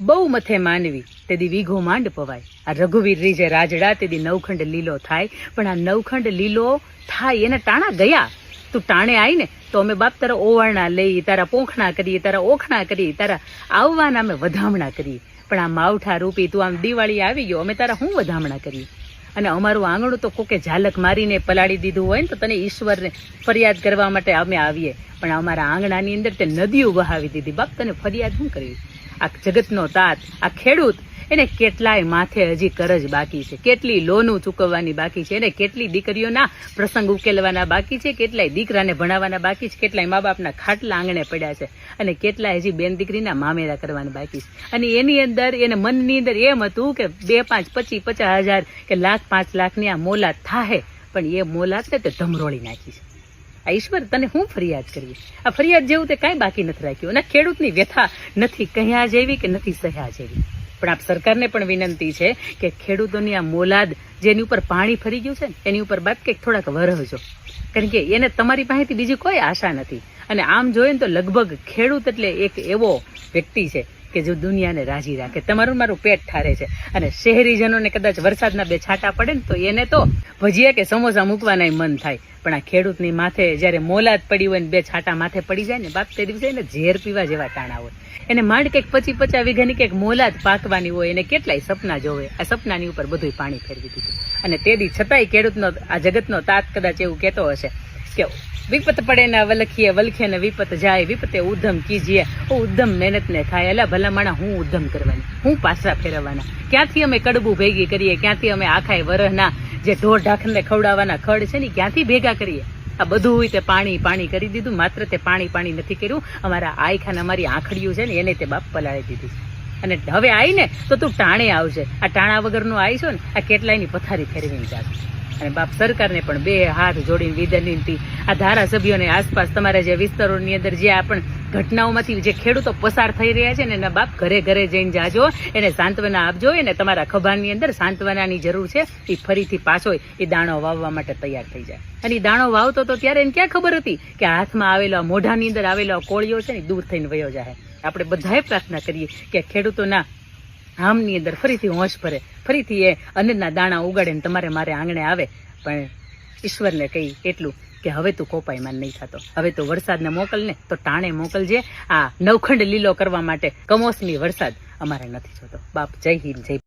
બહુ મથે માનવી તેદી વીઘો માંડ પવાય. આ રઘુવીર રીજે રાજડા તેદી નવખંડ લીલો થાય. પણ આ નવખંડ લીલો થાય એને ટાણા ગયા. તું ટાણે આવી ને તો અમે બાપ તારા ઓવારણા લઈ, તારા પોખણા કરીએ, તારા ઓખણા કરીએ, તારા આવવાના અમે વધામણા કરીએ. પણ આ માવઠા રૂપી તું આમ દિવાળી આવી ગયો, અમે તારા શું વધામણા કરીએ? અને અમારું આંગણું તો કોકે ઝાલક મારીને પલાળી દીધું હોય ને તો તને ઈશ્વરને ફરિયાદ કરવા માટે અમે આવીએ. પણ અમારા આંગણાની અંદર તે નદીઓ વહાવી દીધી. બાપ તને ફરિયાદ શું કરવી? આ જગતનો તાત, આ ખેડૂત, એને કેટલાય માથે હજી કરજ બાકી છે, કેટલી લોનું ચૂકવવાની બાકી છે, એને કેટલી દીકરીઓના પ્રસંગ ઉકેલવાના બાકી છે, કેટલાય દીકરાને ભણાવવાના બાકી છે, કેટલાય મા બાપના ખાટલા આંગણે પડ્યા છે, અને કેટલાય હજી બેન દીકરીના મામેરા કરવાના બાકી છે. અને એની અંદર એને મનની અંદર એમ હતું કે 2, 5, 25, 50,000 કે લાખ 5 લાખની આ મોલાત થાય. પણ એ મોલાતને તે ધમરોળી નાખી છે. આ ઈશ્વર તને શું ફરિયાદ કરવી? આ ફરિયાદ જેવું તે કાંઈ બાકી નથી રાખ્યું. અને ખેડૂતની વ્યથા નથી કહ્યા જેવી કે નથી સહ્યા જેવી. પણ આપ સરકારને પણ વિનંતી છે કે ખેડૂતોની આ મોલાદ જેની ઉપર પાણી ફરી ગયું છે ને એની ઉપર બાપ કંઈક થોડાક વરહજો. કારણ કે એને તમારી પાસેથી બીજી કોઈ આશા નથી. અને આમ જોઈએ ને તો લગભગ ખેડૂત એટલે એક એવો વ્યક્તિ છે કે જો દુનિયાને રાજી રાખે. તમારું મારું પેટ ઠારે છે. અને શહેરીજનોને કદાચ વરસાદના 2 છાંટા પડે ને તો એને તો ભજીયા કે સમોસા મૂકવાના મન થાય. પણ આ ખેડૂતની માથે જ્યારે મોલાદ પડી હોય ને 2 છાંટા માથે પડી જાય ને બાપ, તે દિવસે એને ઝેર પીવા જેવા ટાણા હોય. એને માંડ કંઈક 25-50 વીઘાની કંઈક મોલાદ પાકવાની હોય. એને કેટલાય સપના જોવે. આ સપનાની ઉપર બધું પાણી ફેરવી દીધું. અને તેથી છતાંય ખેડૂતનો આ જગતનો તાત કદાચ એવું કહેતો હશે કે વિપત પડે ના વલખીએ, વલખે ને વિપત જાય, વિપતે ઉદ્ધમ કીજીએ, ઉદ્ધમ મહેનત ને થાય. એટલે ભલા માણા હું ઉદ્ધમ કરવાની, હું પાછા ફેરવવાના, ક્યાંથી અમે કડબું ભેગી કરીએ, ક્યાંથી અમે આખાય વરહના જે ઢોર ઢાંખરને ખવડાવવાના ખડ છે ને ક્યાંથી ભેગા કરીએ? આ બધું તે પાણી કરી દીધું. માત્ર તે પાણી નથી કર્યું, અમારા આયખાને અમારી આંખડીયું છે ને એને તે બાપ પલાળી દીધી. અને હવે આવી ને તો તું ટાણે આવશે. આ ટાણા વગરનું આવીશો ને આ કેટલાયની પથારી ફેરવીને જાશે. અને બાપ સરકારને પણ 2 હાથ જોડીને વિનંતી, આ ધારાસભ્યોને આસપાસ તમારા જે વિસ્તારોની અંદર જે આ પણ ઘટનાઓમાંથી જે ખેડૂતો પસાર થઈ રહ્યા છે ને એના બાપ ઘરે ઘરે જઈને જાજો, એને સાંત્વના આપજો. એને તમારા ખભાની અંદર સાંત્વનાની જરૂર છે. એ ફરીથી પાછો એ દાણો વાવવા માટે તૈયાર થઈ જાય. અને એ દાણો વાવતો તો ત્યારે એને ક્યાં ખબર હતી કે હાથમાં આવેલો મોઢાની અંદર આવેલો કોળિયો છે ને દૂર થઈને વયો જાય. આપણે બધાએ પ્રાર્થના કરીએ કે ખેડૂતોના આમની અંદર ફરીથી હોશ ભરે, ફરીથી એ અન્નના દાણા ઉગાડે ને તમારે મારે આંગણે આવે. પણ ઈશ્વરને કહી એટલું કે હવે તું કોપાઈમાન નહીં થતો. હવે તું વરસાદને મોકલ ને તો ટાણે મોકલજે. આ નવખંડ લીલો કરવા માટે કમોસમી વરસાદ અમારે નથી જોતો. બાપ જય હિન્દ, જય